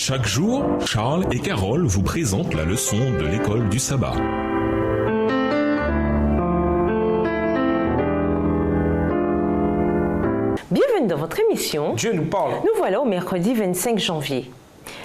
Chaque jour, Charles et Carole vous présentent la leçon de l'école du sabbat. Bienvenue dans votre émission. Dieu nous parle. Nous voilà au mercredi 25 janvier.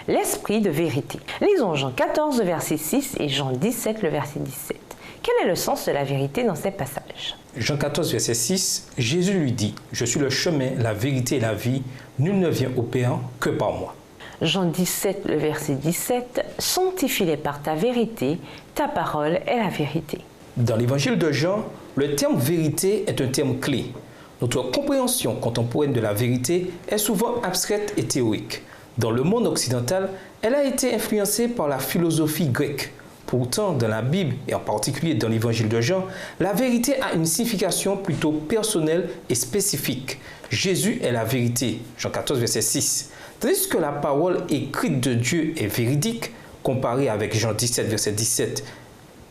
L'esprit de vérité. Lisons Jean 14, le verset 6 et Jean 17, le verset 17. Quel est le sens de la vérité dans ces passages? Jean 14, verset 6, Jésus lui dit, « Je suis le chemin, la vérité et la vie. Nul ne vient au Père que par moi. » Jean 17, le verset 17, « Sanctifie-les par ta vérité, ta parole est la vérité. » Dans l'évangile de Jean, le terme « vérité » est un terme clé. Notre compréhension contemporaine de la vérité est souvent abstraite et théorique. Dans le monde occidental, elle a été influencée par la philosophie grecque. Pourtant, dans la Bible, et en particulier dans l'évangile de Jean, la vérité a une signification plutôt personnelle et spécifique. Jésus est la vérité, Jean 14, verset 6. Tandis que la parole écrite de Dieu est véridique, comparée avec Jean 17, verset 17,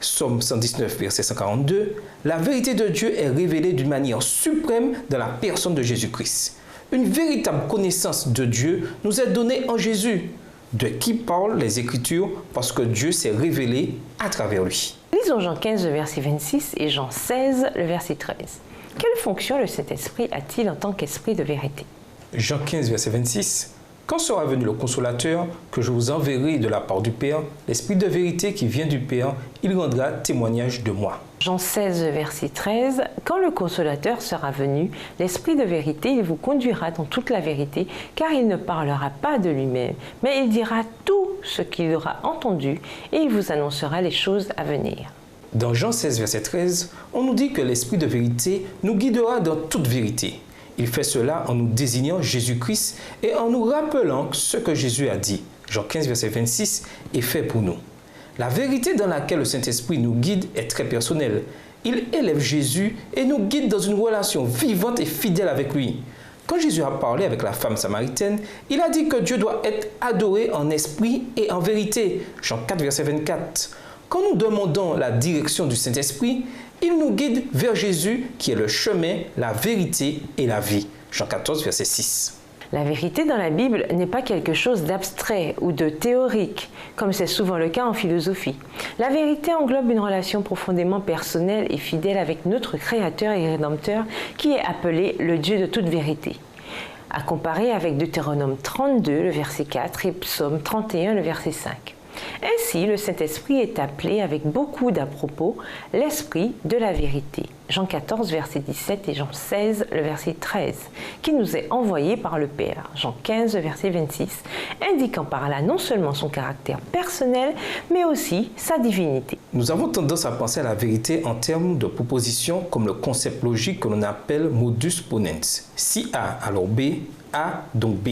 Psaume 119, verset 142, la vérité de Dieu est révélée d'une manière suprême dans la personne de Jésus-Christ. Une véritable connaissance de Dieu nous est donnée en Jésus, de qui parlent les Écritures parce que Dieu s'est révélé à travers lui. Lisons Jean 15, le verset 26 et Jean 16, le verset 13. Quelle fonction le Saint-Esprit a-t-il en tant qu'esprit de vérité? Jean 15, verset 26. Quand sera venu le Consolateur, que je vous enverrai de la part du Père, l'Esprit de vérité qui vient du Père, il rendra témoignage de moi. Jean 16, verset 13. Quand le Consolateur sera venu, l'Esprit de vérité, il vous conduira dans toute la vérité, car il ne parlera pas de lui-même, mais il dira tout ce qu'il aura entendu et il vous annoncera les choses à venir. Dans Jean 16, verset 13, on nous dit que l'Esprit de vérité nous guidera dans toute vérité. Il fait cela en nous désignant Jésus-Christ et en nous rappelant ce que Jésus a dit. Jean 15, verset 26 est fait pour nous. La vérité dans laquelle le Saint-Esprit nous guide est très personnelle. Il élève Jésus et nous guide dans une relation vivante et fidèle avec lui. Quand Jésus a parlé avec la femme samaritaine, il a dit que Dieu doit être adoré en esprit et en vérité. Jean 4, verset 24. Quand nous demandons la direction du Saint-Esprit, il nous guide vers Jésus qui est le chemin, la vérité et la vie. Jean 14, verset 6. La vérité dans la Bible n'est pas quelque chose d'abstrait ou de théorique, comme c'est souvent le cas en philosophie. La vérité englobe une relation profondément personnelle et fidèle avec notre Créateur et Rédempteur qui est appelé le Dieu de toute vérité. À comparer avec Deutéronome 32, le verset 4 et Psaume 31, le verset 5. Ainsi, le Saint-Esprit est appelé avec beaucoup d'à-propos l'Esprit de la vérité. Jean 14, verset 17 et Jean 16, le verset 13, qui nous est envoyé par le Père. Jean 15, verset 26, indiquant par là non seulement son caractère personnel, mais aussi sa divinité. Nous avons tendance à penser à la vérité en termes de propositions comme le concept logique que l'on appelle modus ponens. Si A, alors B, A, donc B.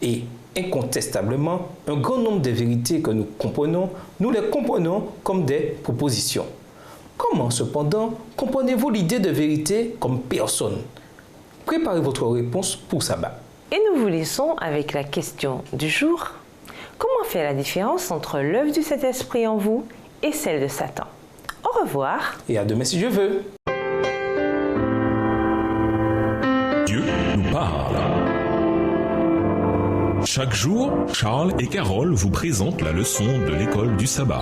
Et incontestablement, un grand nombre de vérités que nous comprenons, nous les comprenons comme des propositions. Comment, cependant, comprenez-vous l'idée de vérité comme personne? Préparez votre réponse pour sabbat. Et nous vous laissons avec la question du jour. Comment faire la différence entre l'œuvre du Saint-Esprit en vous et celle de Satan? Au revoir. Et à demain si Dieu veut. Dieu nous parle. Chaque jour, Charles et Carole vous présentent la leçon de l'école du sabbat.